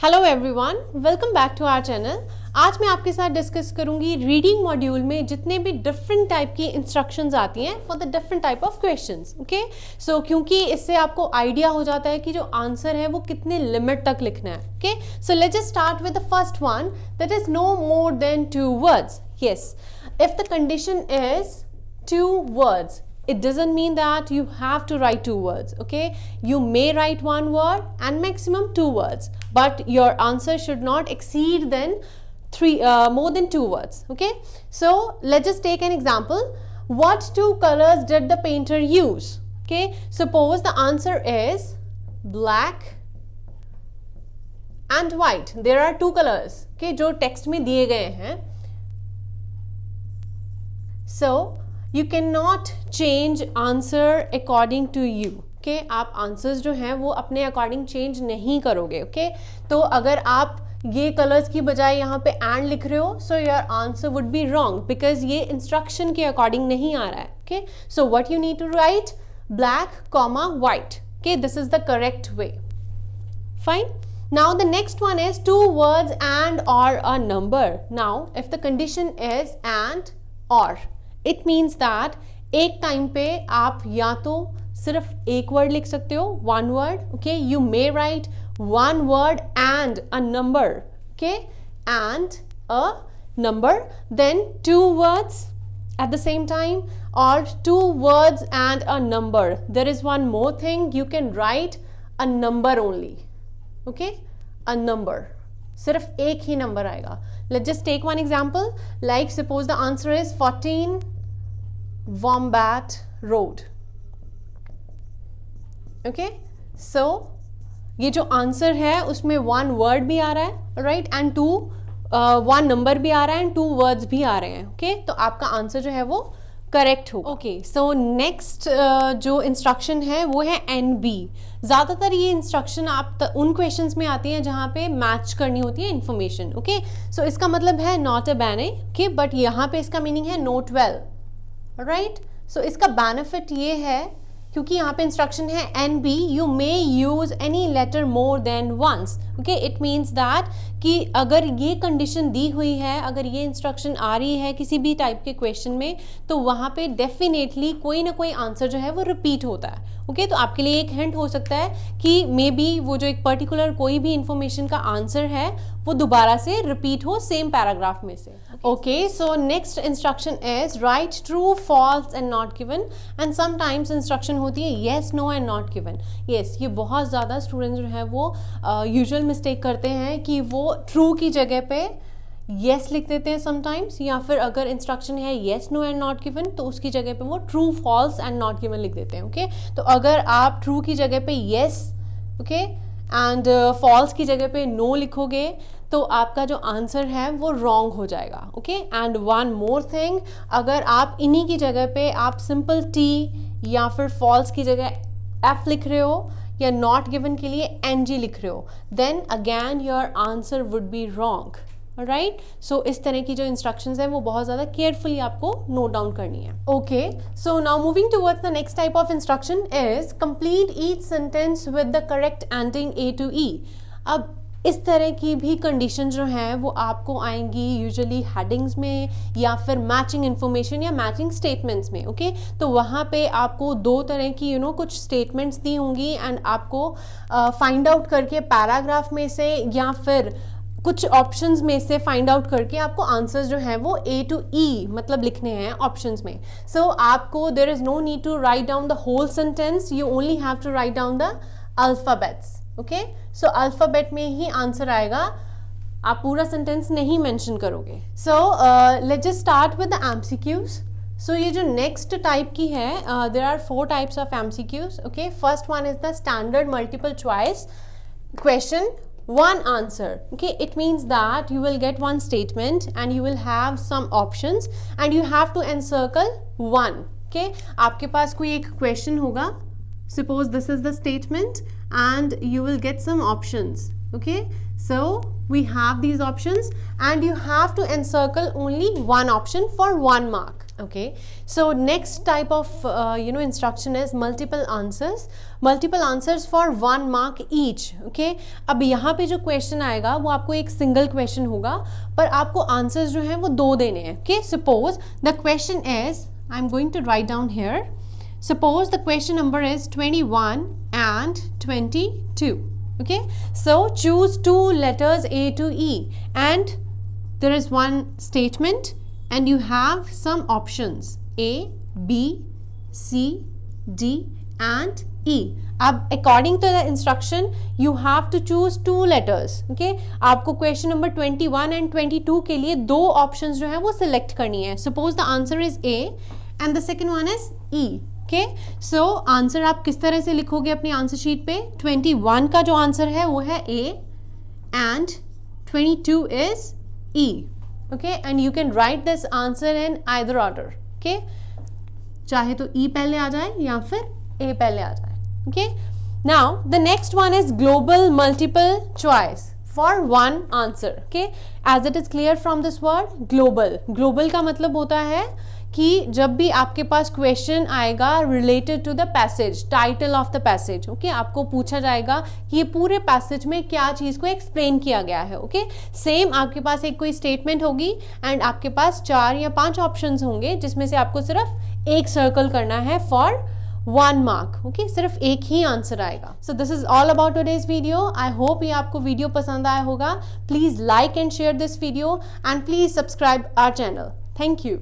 Hello everyone, welcome back to our channel. आज मैं आपके साथ डिस्कस करूंगी रीडिंग मॉड्यूल में जितने भी डिफरेंट टाइप की इंस्ट्रक्शंस आती हैं for the different type of questions. Okay, so क्योंकि इससे आपको आइडिया हो जाता है कि जो आंसर है वो कितने लिमिट तक लिखना है। Okay, so let's just start with the first one, that is no more than 2 words. Yes, if the condition is 2 words, it doesn't mean that you have to write 2 words. Okay, you may write 1 word and maximum 2 words, but your answer should not exceed than more than 2 words. Okay, so let's just take an example. What 2 colors did the painter use? Okay, suppose the answer is black and white. There are 2 colors, okay, जो text में दिए गए हैं. So you cannot change answer according to you. Okay, आप answers जो हैं वो अपने अकॉर्डिंग चेंज नहीं करोगे. ओके, तो अगर आप ये कलर्स की बजाय यहाँ पे एंड लिख रहे हो, so your answer would be wrong because ये इंस्ट्रक्शन के अकॉर्डिंग नहीं आ रहा है. Okay, so what you need to write black comma white. Okay, this is the correct way. Fine. Now the next one is 2 words and or a number. Now if the condition is and or, it means that एक time पे आप या तो सिर्फ एक word लिख सकते हो, 1 word. Okay, you may write 1 word and a number. Okay, and a number, then 2 words at the same time, or 2 words and a number. There is one more thing, you can write a number only. Okay, a number, सिर्फ एक ही number आएगा. Let's just take one example, like suppose the answer is 14 Wombat Road. Okay, so ये जो answer है उसमें 1 word भी आ रहा है, राइट, एंड 1 नंबर भी आ रहा है एंड 2 वर्ड्स भी आ रहे हैं. ओके, तो आपका आंसर जो है वो करेक्ट हो. ओके, सो नेक्स्ट जो इंस्ट्रक्शन है वो है NB. ज़्यादातर ये इंस्ट्रक्शन आप उन क्वेश्चंस में आती हैं जहाँ पे मैच करनी होती है इन्फॉर्मेशन. ओके, सो इसका मतलब है नॉट अ बैने. ओके, बट यहाँ पे इसका मीनिंग है नोट वेल, राइट. सो इसका बेनिफिट ये है क्योंकि यहाँ पे इंस्ट्रक्शन है NB, you may use any letter more than once. Okay, it means that कि अगर ये कंडीशन दी हुई है, अगर ये इंस्ट्रक्शन आ रही है किसी भी टाइप के क्वेश्चन में, तो वहाँ पे डेफिनेटली कोई ना कोई आंसर जो है वो रिपीट होता है. ओके, तो आपके लिए एक हिंट हो सकता है कि मे बी वो जो एक पर्टिकुलर कोई भी इंफॉर्मेशन का आंसर है वो दोबारा से रिपीट हो सेम पैराग्राफ में से. Okay, so next instruction is write true, false and not given. And sometimes instruction होती है yes, no and not given. Yes, ये बहुत ज़्यादा स्टूडेंट्स जो है वो यूजुअल मिस्टेक करते हैं कि वो ट्रू की जगह पे येस लिख देते हैं समटाइम्स, या फिर अगर इंस्ट्रक्शन है yes, no and not given तो उसकी जगह पे वो true, false and not given लिख देते हैं. ओके, तो अगर आप ट्रू की जगह पे येस, ओके, एंड फॉल्स की जगह पे नो लिखोगे तो आपका जो आंसर है वो रॉन्ग हो जाएगा. Okay, and one more thing, अगर आप इन्हीं की जगह पे आप सिंपल टी या फिर फॉल्स की जगह एफ लिख रहे हो या नॉट गिवन के लिए NG लिख रहे हो, then again your answer would be wrong. Right, so इस तरह की जो इंस्ट्रक्शंस हैं वो बहुत ज़्यादा केयरफुली आपको नोट डाउन करनी है. Okay, so now moving towards the next type of instruction is complete each sentence with the correct ending A to E. अब इस तरह की भी कंडीशन जो हैं वो आपको आएंगी यूजुअली हेडिंग्स में या फिर मैचिंग इन्फॉर्मेशन या मैचिंग स्टेटमेंट्स में. ओके, तो वहाँ पे आपको 2 तरह की कुछ स्टेटमेंट्स दी होंगी एंड आपको फाइंड आउट करके पैराग्राफ में से या फिर कुछ ऑप्शंस में से फाइंड आउट करके आपको आंसर्स जो हैं वो A to E मतलब लिखने हैं ऑप्शंस में. सो आपको there is no need to write down the whole sentence, you only have to write down the alphabets. Okay, so alphabet में ही आंसर आएगा, आप पूरा सेंटेंस नहीं मेंशन करोगे. So let's just start with the MCQs. So ये जो next type की है, there are 4 types of MCQs. Okay, first one is the standard multiple choice question, 1 answer. Okay, it means that you will get 1 statement and you will have some options and you have to encircle 1. Okay, आपके पास कोई एक question होगा, suppose this is the statement and you will get some options. Okay, so we have these options and you have to encircle only one option for 1 mark. Okay, so next type of instruction is multiple answers for 1 mark each. Okay, अब यहाँ पे जो question आएगा वो आपको एक single question होगा, पर आपको आंसर्स जो हैं वो 2 देने हैं. Okay, suppose the question is, I'm going to write down here, suppose the question number is 21 and 22. Okay, so choose 2 letters A to E and there is one statement and you have some options A, B, C, D and E. अब according to the instruction you have to choose 2 letters. Okay, आपको question number 21 and 22 के लिए 2 options जो है वो select करनी है. Suppose the answer is A and the second one is E. Okay, so answer आप किस तरह से लिखोगे अपनी आंसर शीट पे? 21 का जो आंसर है वो है A and 22 is E. Okay, and you can write this answer in either order. Okay, चाहे तो E पहले आ जाए या फिर A पहले आ जाए. Okay, now the next one is global multiple choice for 1 answer. Okay, as it is clear from this word global का मतलब होता है कि जब भी आपके पास क्वेश्चन आएगा related to the passage, title of the passage, okay, आपको पूछा जाएगा कि ये पूरे पैसेज में क्या चीज़ को एक्सप्लेन किया गया है. ओके, सेम आपके पास एक कोई स्टेटमेंट होगी एंड आपके पास 4 या 5 ऑप्शंस होंगे जिसमें से आपको सिर्फ एक सर्कल करना है फॉर 1 मार्क. ओके, सिर्फ एक ही आंसर आएगा. So this is all about today's video. I hope ये आपको वीडियो पसंद आया होगा. Please like and share this video and please subscribe our channel. Thank you.